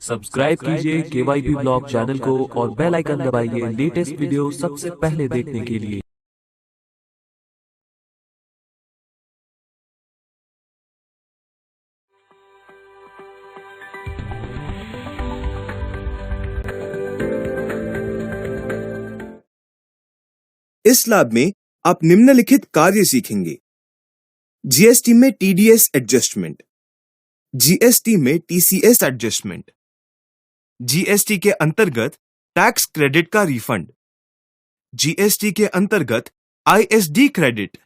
Subscribe कीजिए KYB blog channel को और बेल आइकन दबाइए लेटेस्ट वीडियो सबसे पहले देखने के लिए। इस लैब में आप निम्नलिखित कार्य सीखेंगे। जीएसटी में टीडीएस एडजस्टमेंट, जीएसटी में टीसीएस एडजस्टमेंट, जीएसटी के अंतर्गत टैक्स क्रेडिट का रिफंड, जीएसटी के अंतर्गत आईएसडी क्रेडिट,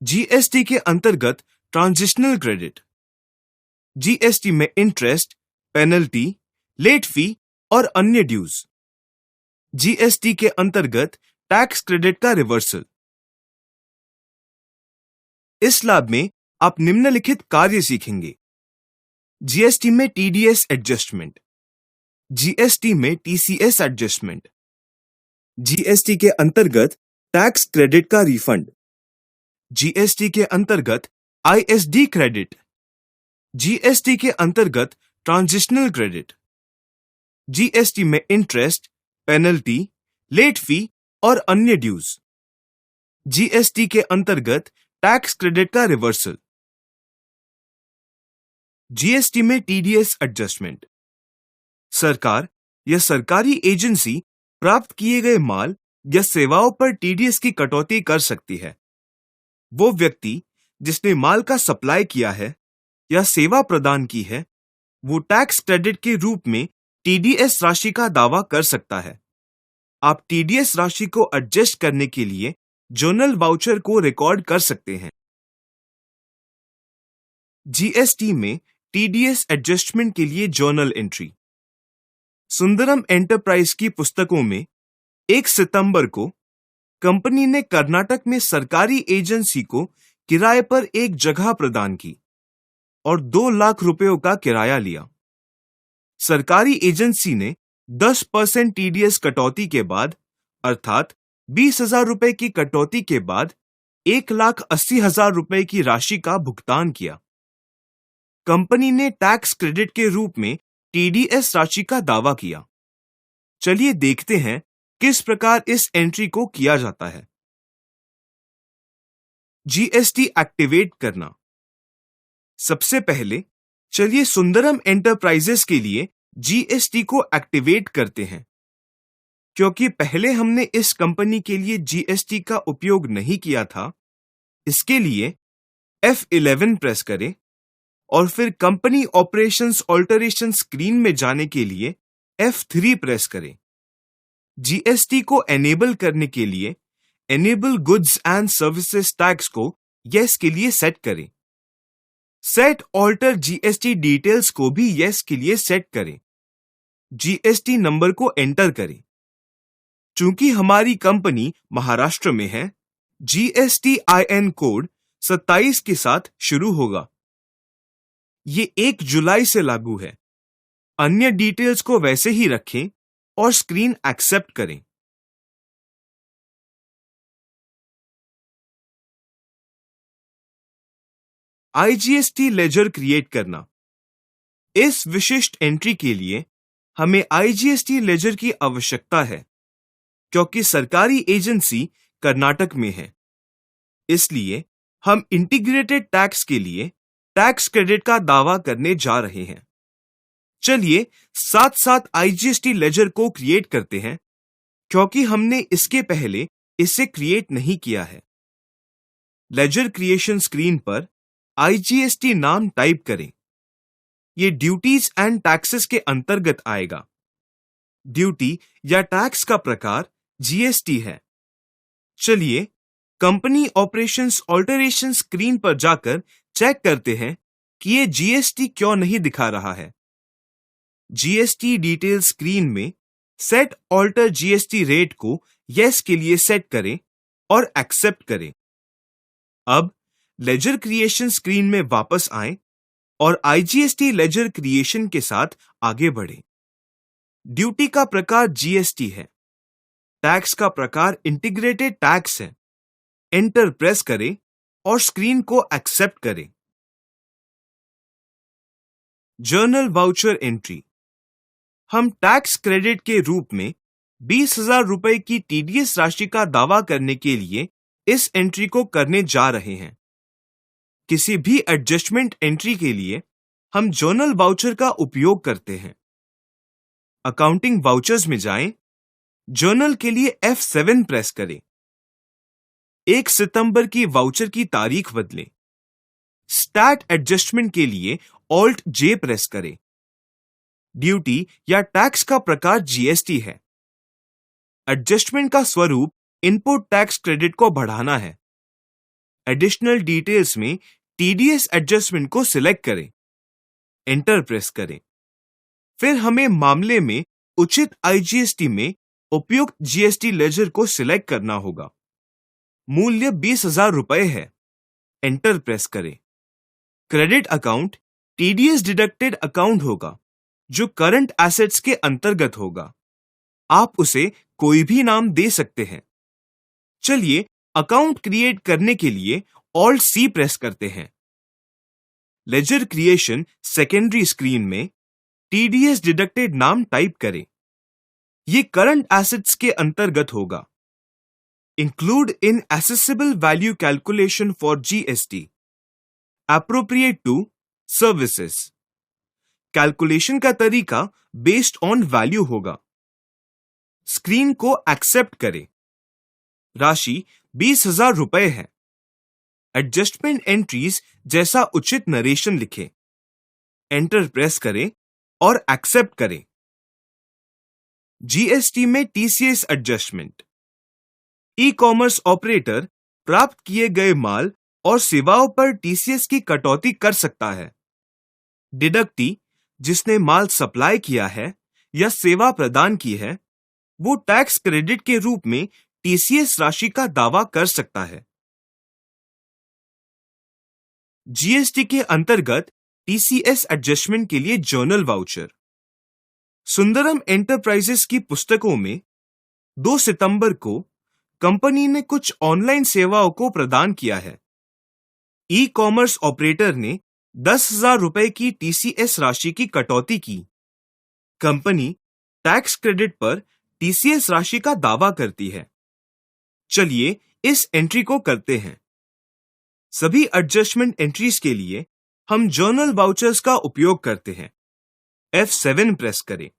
जीएसटी के अंतर्गत ट्रांजिशनल क्रेडिट, जीएसटी में इंटरेस्ट, पेनल्टी, लेट फी और अन्य ड्यूज, जीएसटी के अंतर्गत टैक्स क्रेडिट का रिवर्सल। इस लैब में आप निम्नलिखित कार्य सीखेंगे। जीएसटी में टीडीएस एडजस्टमेंट, जीएसटी में टीसीएस एडजस्टमेंट, जीएसटी के अंतर्गत टैक्स क्रेडिट का रिफंड, जीएसटी के अंतर्गत आईएसडी क्रेडिट, जीएसटी के अंतर्गत ट्रांजिशनल क्रेडिट, जीएसटी में इंटरेस्ट, पेनल्टी, लेट फी और अन्य ड्यूज, जीएसटी के अंतर्गत टैक्स क्रेडिट का रिवर्सल। जीएसटी में टीडीएस एडजस्टमेंट, सरकार या सरकारी एजेंसी प्राप्त किए गए माल या सेवाओं पर टीडीएस की कटौती कर सकती है। वो व्यक्ति जिसने माल का सप्लाई किया है या सेवा प्रदान की है, वो टैक्स क्रेडिट के रूप में टीडीएस राशि का दावा कर सकता है। आप टीडीएस राशि को एडजस्ट करने के लिए जर्नल वाउचर को रिकॉर्ड कर सकते हैं। जीएसटी में टीडीएस एडजस्टमेंट के लिए जर्नल एंट्री। सुंदरम एंटरप्राइज की पुस्तकों में 1 सितंबर को कंपनी ने कर्नाटक में सरकारी एजेंसी को किराए पर एक जगह प्रदान की और 2 लाख रुपयों का किराया लिया। सरकारी एजेंसी ने 10% टीडीएस कटौती के बाद अर्थात 20,000 रुपए की कटौती के बाद 1,80,000 रुपए की राशि का भुगतान किया। कंपनी ने टैक्स क्रेडिट के रूप में टीडीएस राशि का दावा किया। चलिए देखते हैं किस प्रकार इस एंट्री को किया जाता है। जीएसटी एक्टिवेट करना। सबसे पहले चलिए सुंदरम एंटरप्राइजेस के लिए जीएसटी को एक्टिवेट करते हैं। क्योंकि पहले हमने इस कंपनी के लिए जीएसटी का उपयोग नहीं किया था, इसके लिए F11 प्रेस करें और फिर कंपनी ऑपरेशंस ऑल्टरेशन स्क्रीन में जाने के लिए F3 प्रेस करें। जीएसटी को एनेबल करने के लिए enable goods and services tax को यस के लिए सेट करें। सेट ऑल्टर जीएसटी डिटेल्स को भी यस के लिए सेट करें। जीएसटी नंबर को एंटर करें। चूंकि हमारी कंपनी महाराष्ट्र में है, GSTIN कोड 27 के साथ शुरू होगा। ये 1 जुलाई से लागू है। अन्य डिटेल्स को वैसे ही रखें और स्क्रीन एक्सेप्ट करें। IGST लेजर क्रिएट करना। इस विशिष्ट एंट्री के लिए हमें IGST लेजर की आवश्यकता है, क्योंकि सरकारी एजेंसी कर्नाटक में है। इसलिए हम इंटीग्रेटेड टैक्स के लिए टैक्स क्रेडिट का दावा करने जा रहे हैं। चलिए साथ साथ IGST लेजर को क्रिएट करते हैं, क्योंकि हमने इसके पहले इसे क्रिएट नहीं किया है। लेजर क्रिएशन स्क्रीन पर IGST नाम टाइप करें। ये ड्यूटीज एंड टैक्सेस के अंतर्गत आएगा। ड्यूटी या टैक्स का प्रकार जीएसटी है। चलिए कंपनी ऑपरेशंस ऑल्टरेशन स्क्रीन पर जाकर चेक करते हैं कि ये जीएसटी क्यों नहीं दिखा रहा है। जीएसटी डिटेल स्क्रीन में सेट ऑल्टर जीएसटी रेट को यस के लिए सेट करें और एक्सेप्ट करें। अब लेजर क्रिएशन स्क्रीन में वापस आएं और IGST लेजर क्रिएशन के साथ आगे बढ़ें। ड्यूटी का प्रकार जीएसटी है। टैक्स का प्रकार इंटीग्रेटेड टैक्स है। एंटर प्रेस करें और स्क्रीन को एक्सेप्ट करें। Journal voucher entry. हम टैक्स क्रेडिट के रूप में 20,000 रुपए की टीडीएस राशि का दावा करने के लिए इस एंट्री को करने जा रहे हैं। किसी भी एडजस्टमेंट एंट्री के लिए हम जर्नल वाउचर का उपयोग करते हैं। अकाउंटिंग वाउचर्स में जाएं, जर्नल के लिए F7 प्रेस करें। 1 सितंबर की वाउचर की तारीख बदलें। स्टैट एडजस्टमेंट के लिए Alt J प्रेस करें। ड्यूटी या टैक्स का प्रकार जीएसटी है। एडजस्टमेंट का स्वरूप इनपुट टैक्स क्रेडिट को बढ़ाना है। एडिशनल डिटेल्स में टीडीएस एडजस्टमेंट को सिलेक्ट करें, एंटर प्रेस करें। फिर हमें मामले में उचित आईजीएसटी में उपयुक्त जीएसटी लेजर को सिलेक्ट करना होगा। मूल्य 20,000 रुपए है, एंटर प्रेस करें। Credit account TDS deducted account होगा जो करंट एसेट्स के अंतर्गत होगा। आप उसे कोई भी नाम दे सकते हैं। चलिए अकाउंट क्रिएट करने के लिए Alt C प्रेस करते हैं। लेजर क्रिएशन सेकेंडरी स्क्रीन में टीडीएस डिडक्टेड नाम टाइप करें। ये करंट एसेट्स के अंतर्गत होगा। Include in assessable value calculation for GST, appropriate to services. Calculation का तरीका बेस्ड ऑन वैल्यू होगा। स्क्रीन को एक्सेप्ट करें। राशि 20,000 रुपए है। एडजस्टमेंट एंट्रीज जैसा उचित नरेशन लिखें, एंटर प्रेस करें और एक्सेप्ट करें। जीएसटी में TCS adjustment. E commerce operator प्राप्त किए गए माल और सेवाओं पर टीसीएस की कटौती कर सकता है। डिडक्टी जिसने माल सप्लाई किया है या सेवा प्रदान की है, वो टैक्स क्रेडिट के रूप में टीसीएस राशि का दावा कर सकता है। जीएसटी के अंतर्गत टीसीएस एडजस्टमेंट के लिए जर्नल वाउचर। सुंदरम एंटरप्राइजेस की पुस्तकों में 2 सितंबर को कंपनी ने कुछ ऑनलाइन सेवाओं को प्रदान किया है। ई कॉमर्स ऑपरेटर ने 10,000 रुपए की टीसीएस राशि की कटौती की। कंपनी टैक्स क्रेडिट पर टीसीएस राशि का दावा करती है। चलिए इस एंट्री को करते हैं। सभी एडजस्टमेंट एंट्रीज के लिए हम जर्नल वाउचर्स का उपयोग करते हैं। F7 प्रेस करें।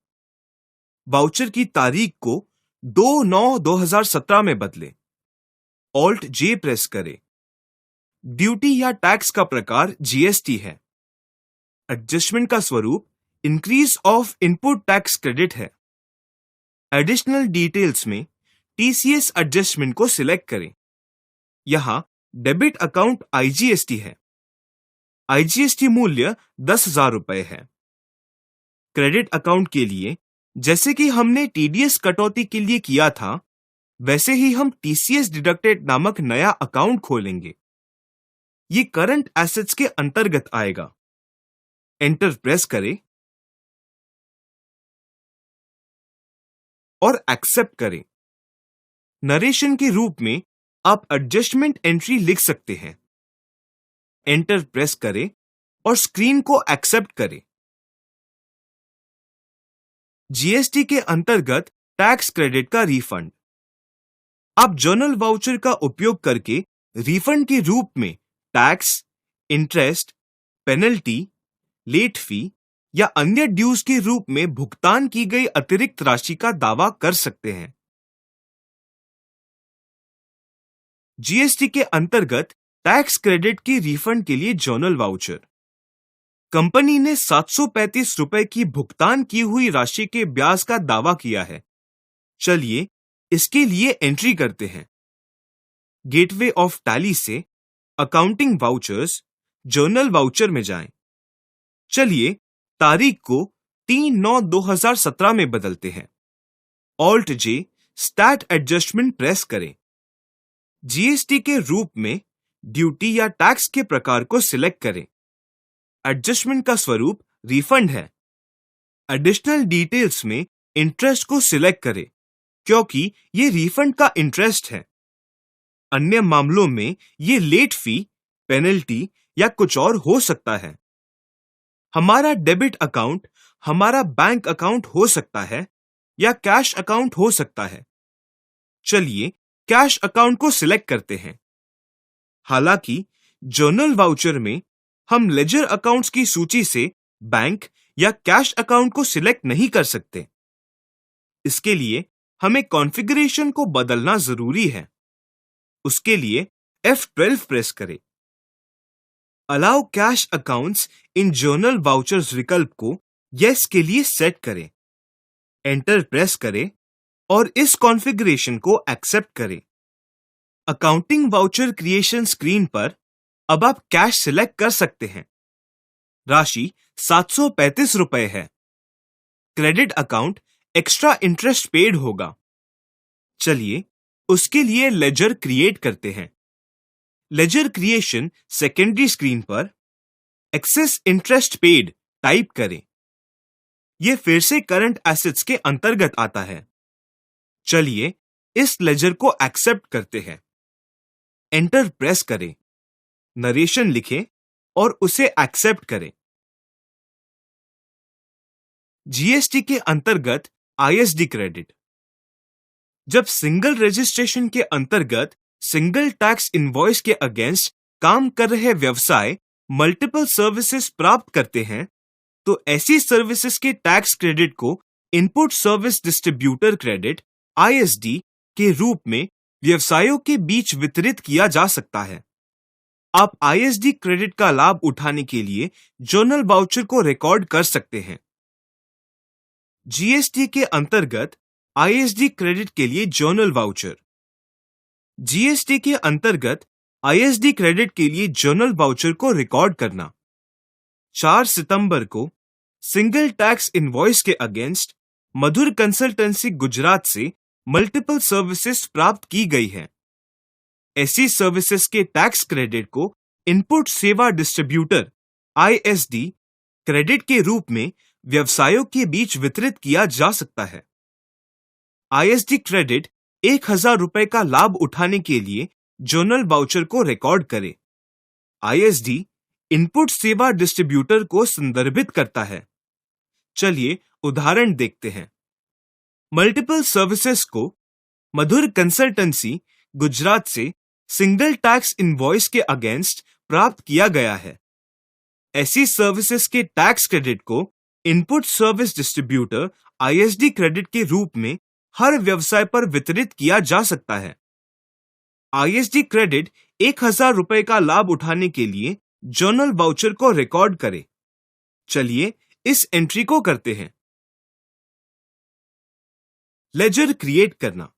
वाउचर की तारीख को 2/9/2017 में बदलें। Alt J प्रेस करें। ड्यूटी या टैक्स का प्रकार जीएसटी है। एडजस्टमेंट का स्वरूप increase of input tax credit है। एडिशनल डिटेल्स में टीसीएस एडजस्टमेंट को सिलेक्ट करें। यहां डेबिट अकाउंट आईजीएसटी है। आईजीएसटी मूल्य 10,000 रुपए है। क्रेडिट अकाउंट के लिए जैसे कि हमने टीडीएस कटौती के लिए किया था, वैसे ही हम टीसीएस डिडक्टेड नामक नया अकाउंट खोलेंगे। ये करंट एसेट्स के अंतर्गत आएगा। एंटर प्रेस करें और एक्सेप्ट करें। नरेशन के रूप में आप एडजस्टमेंट एंट्री लिख सकते हैं। एंटर प्रेस करें और स्क्रीन को एक्सेप्ट करें। जीएसटी के अंतर्गत टैक्स क्रेडिट का रिफंड। आप जर्नल वाउचर का उपयोग करके रिफंड के रूप में tax, interest, penalty, late fee या अन्य ड्यूज के रूप में भुगतान की गई अतिरिक्त राशि का दावा कर सकते हैं। जीएसटी के अंतर्गत टैक्स क्रेडिट की रिफंड के लिए जर्नल वाउचर। कंपनी ने 735 रुपए की भुगतान की हुई राशि के ब्याज का दावा किया है। चलिए इसके लिए एंट्री करते हैं। गेटवे ऑफ टैली से अकाउंटिंग वाउचर्स, जर्नल वाउचर में जाएं। चलिए तारीख को 3/9/2017 में बदलते हैं। Alt J stat adjustment press करें। जीएसटी के रूप में ड्यूटी या टैक्स के प्रकार को सिलेक्ट करें। एडजस्टमेंट का स्वरूप रिफंड है। एडिशनल डिटेल्स में इंटरेस्ट को सिलेक्ट करें क्योंकि ये रिफंड का इंटरेस्ट है। अन्य मामलों में ये लेट फी, पेनल्टी या कुछ और हो सकता है। हमारा डेबिट अकाउंट हमारा बैंक अकाउंट हो सकता है या कैश अकाउंट हो सकता है। चलिए कैश अकाउंट को सिलेक्ट करते हैं। हालांकि जर्नल वाउचर में हम लेजर अकाउंट्स की सूची से बैंक या कैश अकाउंट को सिलेक्ट नहीं कर सकते। इसके लिए हमें कॉन्फ़िगरेशन को बदलना जरूरी है। उसके लिए F12 प्रेस करें। Allow cash accounts in journal vouchers विकल्प को यस के लिए सेट करें। एंटर प्रेस करें और इस कॉन्फ़िगरेशन को एक्सेप्ट करें। अकाउंटिंग वाउचर क्रिएशन स्क्रीन पर अब आप कैश सिलेक्ट कर सकते हैं। राशि 735 रुपए है। Credit account extra interest paid होगा। चलिए उसके लिए लेजर क्रिएट करते हैं। लेजर क्रिएशन सेकेंडरी स्क्रीन पर एक्सेस इंटरेस्ट पेड टाइप करें। यह फिर से करंट एसेट्स के अंतर्गत आता है। चलिए इस लेजर को एक्सेप्ट करते हैं। एंटर प्रेस करें, नरेशन लिखें और उसे एक्सेप्ट करें। जीएसटी के अंतर्गत आईएसडी क्रेडिट। जब सिंगल रजिस्ट्रेशन के अंतर्गत सिंगल टैक्स इनवॉइस के अगेंस्ट काम कर रहे व्यवसाय मल्टीपल सर्विसेज प्राप्त करते हैं, तो ऐसी सर्विसेज के टैक्स क्रेडिट को input service distributor credit ISD के रूप में व्यवसायों के बीच वितरित किया जा सकता है। आप आईएसडी क्रेडिट का लाभ उठाने के लिए जर्नल वाउचर को रिकॉर्ड कर सकते हैं। जीएसटी के अंतर्गत आईएसडी क्रेडिट के लिए जर्नल वाउचर। जीएसटी के अंतर्गत आईएसडी क्रेडिट के लिए जर्नल वाउचर को रिकॉर्ड करना। 4 सितंबर को सिंगल टैक्स इनवॉइस के अगेंस्ट मधुर कंसल्टेंसी गुजरात से मल्टीपल सर्विसेज प्राप्त की गई है। ऐसी सर्विसेज के टैक्स क्रेडिट को इनपुट सेवा डिस्ट्रीब्यूटर आईएसडी क्रेडिट के रूप में व्यवसायों के बीच वितरित किया जा सकता है। आईएसडी क्रेडिट 1000 रुपए का लाभ उठाने के लिए जर्नल वाउचर को रिकॉर्ड करें। आईएसडी इनपुट सेवा डिस्ट्रीब्यूटर को संदर्भित करता है। चलिए उदाहरण देखते हैं। मल्टीपल सर्विसेज को मधुर कंसल्टेंसी गुजरात से सिंगल टैक्स इनवॉइस के अगेंस्ट प्राप्त किया गया है। ऐसी सर्विसेज के टैक्स क्रेडिट को input service distributor ISD credit के रूप में हर व्यवसाय पर वितरित किया जा सकता है। आईएसडी क्रेडिट 1000 रुपए का लाभ उठाने के लिए जर्नल वाउचर को रिकॉर्ड करें। चलिए इस एंट्री को करते हैं। लेजर क्रिएट करना।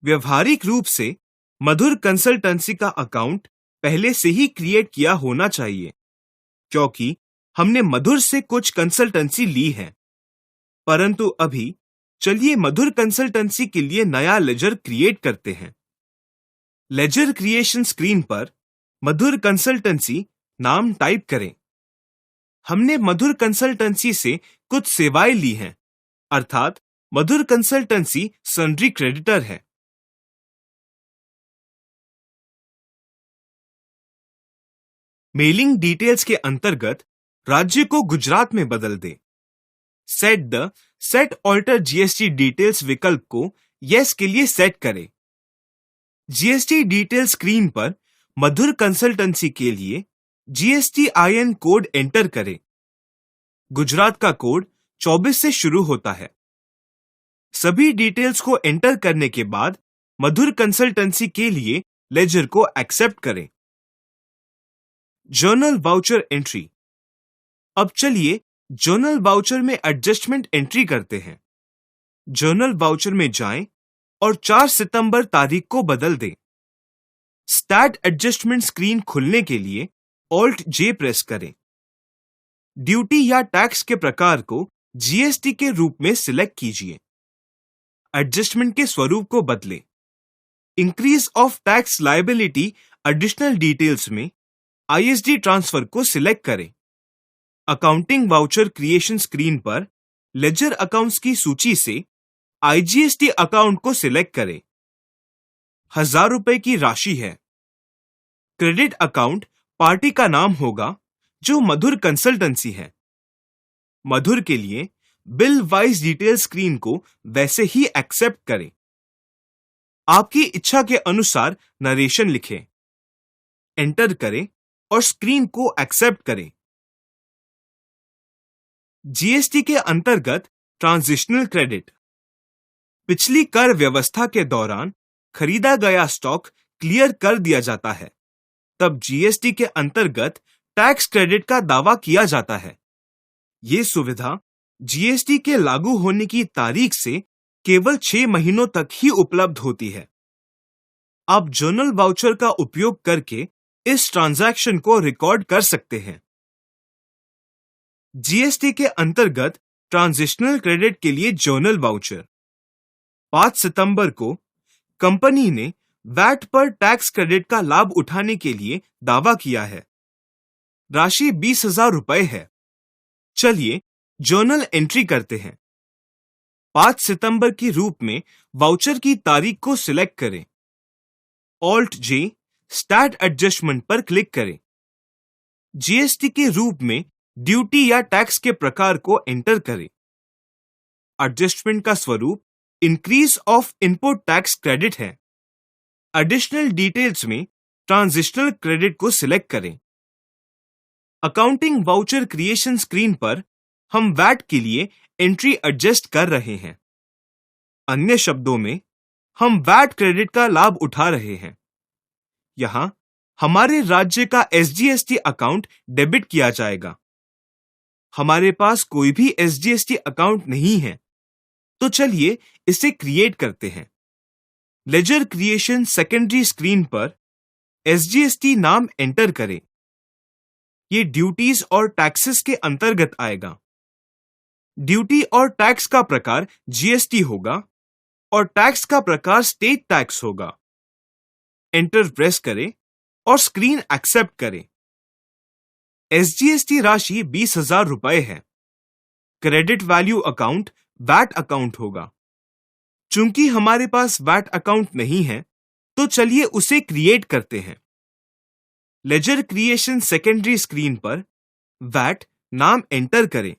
व्यवहारिक रूप से मधुर कंसल्टेंसी का अकाउंट पहले से ही क्रिएट किया होना चाहिए, क्योंकि हमने मधुर से कुछ कंसल्टेंसी ली है। परंतु अभी चलिए मधुर कंसल्टेंसी के लिए नया लेजर क्रिएट करते हैं। लेजर क्रिएशन स्क्रीन पर मधुर कंसल्टेंसी नाम टाइप करें। हमने मधुर कंसल्टेंसी से कुछ सेवाएं ली हैं, अर्थात मधुर कंसल्टेंसी सन्ड्री क्रेडिटर है। मेलिंग डिटेल्स के अंतर्गत राज्य को गुजरात में बदल दें। सेट ऑल्टर जीएसटी डिटेल्स विकल्प को यस के लिए सेट करें। जीएसटी डिटेल स्क्रीन पर मधुर कंसल्टेंसी के लिए जीएसटीआईएन कोड एंटर करें। गुजरात का कोड 24 से शुरू होता है। सभी डिटेल्स को एंटर करने के बाद मधुर कंसल्टेंसी के लिए लेजर को एक्सेप्ट करें। Journal voucher entry. अब चलिए जर्नल वाउचर में एडजस्टमेंट एंट्री करते हैं। जर्नल वाउचर में जाएं और 4 सितंबर तारीख को बदल दें। स्टैट एडजस्टमेंट स्क्रीन खुलने के लिए ऑल्ट जे प्रेस करें। ड्यूटी या टैक्स के प्रकार को जीएसटी के रूप में सिलेक्ट कीजिए। एडजस्टमेंट के स्वरूप को बदलें। Increase of tax liability additional details में आईएसडी ट्रांसफर को सिलेक्ट करें। अकाउंटिंग वाउचर क्रिएशन स्क्रीन पर लेजर अकाउंट्स की सूची से आईजीएसटी अकाउंट को सिलेक्ट करें। 1000 रुपए की राशि है। क्रेडिट अकाउंट पार्टी का नाम होगा जो मधुर कंसल्टेंसी है। मधुर के लिए बिल वाइज डिटेल स्क्रीन को वैसे ही एक्सेप्ट करें। आपकी इच्छा के अनुसार नरेशन लिखें, एंटर करें और स्क्रीन को एक्सेप्ट करें। जीएसटी के अंतर्गत ट्रांजिशनल क्रेडिट। पिछली कर व्यवस्था के दौरान खरीदा गया स्टॉक क्लियर कर दिया जाता है, तब जीएसटी के अंतर्गत टैक्स क्रेडिट का दावा किया जाता है। ये सुविधा जीएसटी के लागू होने की तारीख से केवल 6 महीनों तक ही उपलब्ध होती है। आप जर्नल वाउचर का उपयोग करके इस ट्रांजैक्शन को रिकॉर्ड कर सकते हैं। जीएसटी के अंतर्गत ट्रांजिशनल क्रेडिट के लिए जर्नल वाउचर। 5 सितंबर को कंपनी ने वैट पर टैक्स क्रेडिट का लाभ उठाने के लिए दावा किया है। राशि 20,000 रुपए है। चलिए जर्नल एंट्री करते हैं। 5 सितंबर के रूप में वाउचर की तारीख को सिलेक्ट करें। ऑल्ट जे स्टैट एडजस्टमेंट पर क्लिक करें। जीएसटी के रूप में ड्यूटी या टैक्स के प्रकार को एंटर करें। एडजस्टमेंट का स्वरूप increase of input tax credit है। एडिशनल डिटेल्स में ट्रांजिशनल क्रेडिट को सिलेक्ट करें। अकाउंटिंग वाउचर क्रिएशन स्क्रीन पर हम वैट के लिए एंट्री एडजस्ट कर रहे हैं। अन्य शब्दों में हम वैट क्रेडिट का लाभ उठा रहे हैं। यहां हमारे राज्य का एसजीएसटी अकाउंट डेबिट किया जाएगा। हमारे पास कोई भी एसजीएसटी अकाउंट नहीं है, तो चलिए इसे क्रिएट करते हैं। लेजर क्रिएशन सेकेंडरी स्क्रीन पर एसजीएसटी नाम एंटर करें। ये ड्यूटीज और टैक्सेस के अंतर्गत आएगा। ड्यूटी और टैक्स का प्रकार जीएसटी होगा और टैक्स का प्रकार स्टेट टैक्स होगा। एंटर प्रेस करें और स्क्रीन एक्सेप्ट करें। एसजीएसटी राशि 20,000 रुपए है। Credit value account VAT account होगा। चूंकि हमारे पास वैट अकाउंट नहीं है, तो चलिए उसे क्रिएट करते हैं। लेजर क्रिएशन सेकेंडरी स्क्रीन पर वैट नाम एंटर करें।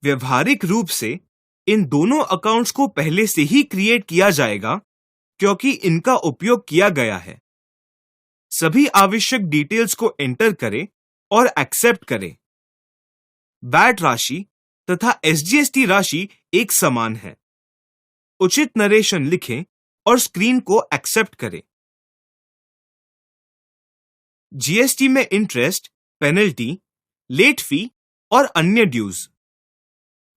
व्यवहारिक रूप से इन दोनों अकाउंट्स को पहले से ही क्रिएट किया जाएगा, क्योंकि इनका उपयोग किया गया है। सभी आवश्यक डिटेल्स को एंटर करें और एक्सेप्ट करें। वैट राशि तथा एसजीएसटी राशि एक समान है। उचित नरेशन लिखें और स्क्रीन को एक्सेप्ट करें। जीएसटी में इंटरेस्ट, पेनल्टी, लेट फी और अन्य ड्यूज।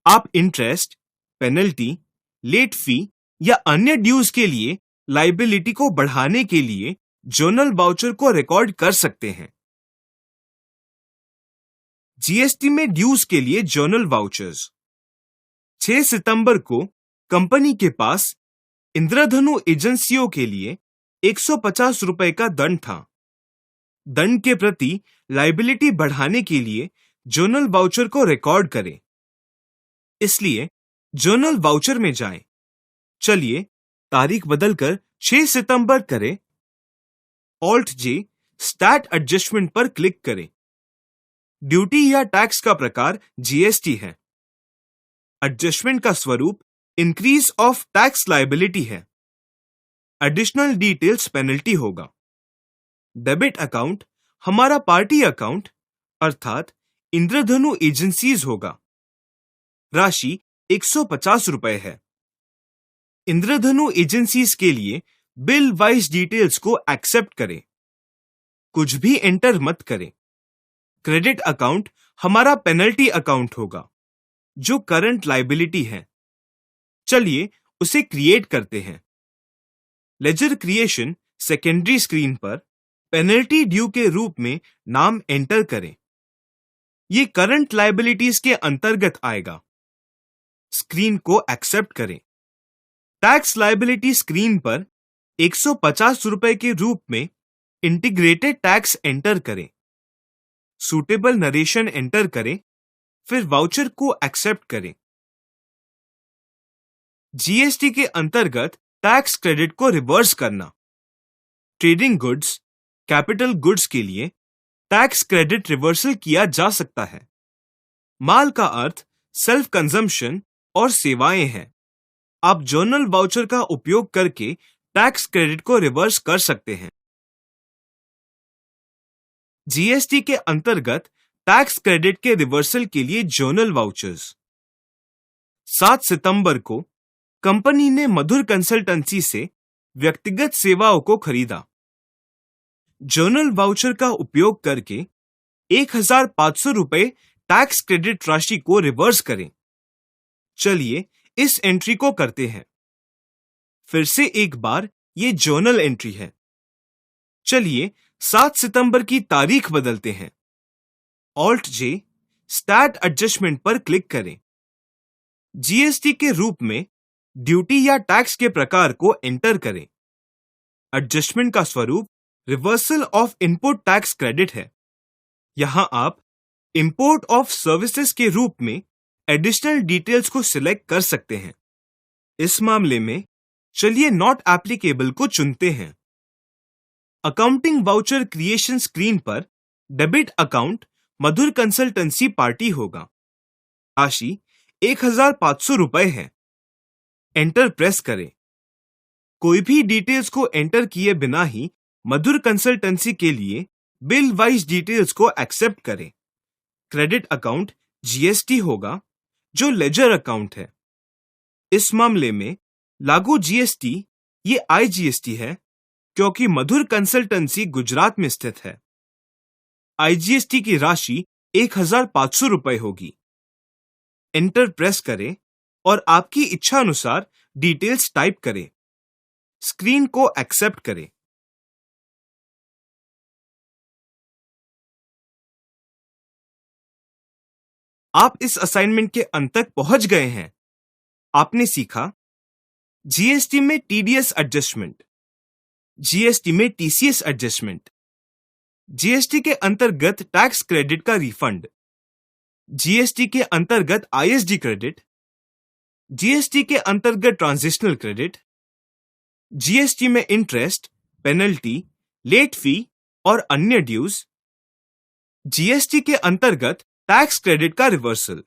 आप इंटरेस्ट, पेनल्टी, लेट फी या अन्य ड्यूज के लिए लाइबिलिटी को बढ़ाने के लिए जर्नल वाउचर को रिकॉर्ड कर सकते हैं। जीएसटी में ड्यूज के लिए जर्नल वाउचर्स। 6 सितंबर को कंपनी के पास इंद्रधनु एजेंसियों के लिए 150 रुपए का दंड था। दंड के प्रति लाइबिलिटी बढ़ाने के लिए जर्नल वाउचर को रिकॉर्ड करें। इसलिए जर्नल वाउचर में जाएं। चलिए तारीख बदलकर 6 सितंबर करें। ऑल्ट जे स्टैट एडजस्टमेंट पर क्लिक करें। ड्यूटी या टैक्स का प्रकार जीएसटी है। एडजस्टमेंट का स्वरूप इंक्रीज ऑफ टैक्स लायबिलिटी है। एडिशनल डिटेल्स पेनल्टी होगा। डेबिट अकाउंट हमारा पार्टी अकाउंट अर्थात इंद्रधनु एजेंसीज होगा। राशि 150 रुपए है। इंद्रधनु एजेंसीज के लिए बिल वाइज डिटेल्स को एक्सेप्ट करें। कुछ भी एंटर मत करें। क्रेडिट अकाउंट हमारा पेनल्टी अकाउंट होगा, जो करंट लायबिलिटी है। चलिए उसे क्रिएट करते हैं। लेजर क्रिएशन सेकेंडरी स्क्रीन पर पेनल्टी ड्यू के रूप में नाम एंटर करें। ये करंट लायबिलिटीज के अंतर्गत आएगा। स्क्रीन को एक्सेप्ट करें। टैक्स लायबिलिटी स्क्रीन पर 150 रुपए के रूप में इंटीग्रेटेड टैक्स एंटर करें। सूटेबल नरेशन एंटर करें, फिर वाउचर को एक्सेप्ट करें। जीएसटी के अंतर्गत टैक्स क्रेडिट को रिवर्स करना। ट्रेडिंग गुड्स, कैपिटल गुड्स के लिए टैक्स क्रेडिट रिवर्सल किया जा सकता है। माल का अर्थ सेल्फ कंजम्पशन और सेवाएं हैं। आप जर्नल वाउचर का उपयोग करके टैक्स क्रेडिट को रिवर्स कर सकते हैं। जीएसटी के अंतर्गत टैक्स क्रेडिट के रिवर्सल के लिए जर्नल वाउचर्स। 7 सितंबर को कंपनी ने मधुर कंसल्टेंसी से व्यक्तिगत सेवाओं को खरीदा। जर्नल वाउचर का उपयोग करके 1,500 रुपए टैक्स क्रेडिट राशि को रिवर्स करें। चलिए इस एंट्री को करते हैं। फिर से एक बार ये जर्नल एंट्री है। चलिए 7 सितंबर की तारीख बदलते हैं। ऑल्ट जे स्टैट एडजस्टमेंट पर क्लिक करें। जीएसटी के रूप में ड्यूटी या टैक्स के प्रकार को एंटर करें। एडजस्टमेंट का स्वरूप reversal of input tax credit है। यहां आप इंपोर्ट ऑफ सर्विसेज के रूप में एडिशनल डिटेल्स को सिलेक्ट कर सकते हैं। इस मामले में चलिए नॉट एप्लीकेबल को चुनते हैं। अकाउंटिंग वाउचर क्रिएशन स्क्रीन पर डेबिट अकाउंट मधुर कंसल्टेंसी पार्टी होगा। राशि 1,500 रुपए है। एंटर प्रेस करें। कोई भी डिटेल्स को एंटर किए बिना ही मधुर कंसल्टेंसी के लिए बिल वाइज डिटेल्स को एक्सेप्ट करें। क्रेडिट अकाउंट जीएसटी होगा जो लेजर अकाउंट है। इस मामले में लागू जीएसटी ये आईजीएसटी है क्योंकि मधुर कंसल्टेंसी गुजरात में स्थित है। आईजीएसटी की राशि 1,500 रुपए होगी। एंटर प्रेस करें और आपकी इच्छा अनुसार डिटेल्स टाइप करें। स्क्रीन को एक्सेप्ट करें। आप इस असाइनमेंट के अंत तक पहुंच गए हैं। आपने सीखा जीएसटी में टीडीएस एडजस्टमेंट, जीएसटी में टीसीएस एडजस्टमेंट, जीएसटी के अंतर्गत टैक्स क्रेडिट का रिफंड, जीएसटी के अंतर्गत आईएसडी क्रेडिट, जीएसटी के अंतर्गत ट्रांजिशनल क्रेडिट, जीएसटी में इंटरेस्ट, पेनल्टी, लेट फी और अन्य ड्यूज, जीएसटी के अंतर्गत टैक्स क्रेडिट का रिवर्सल।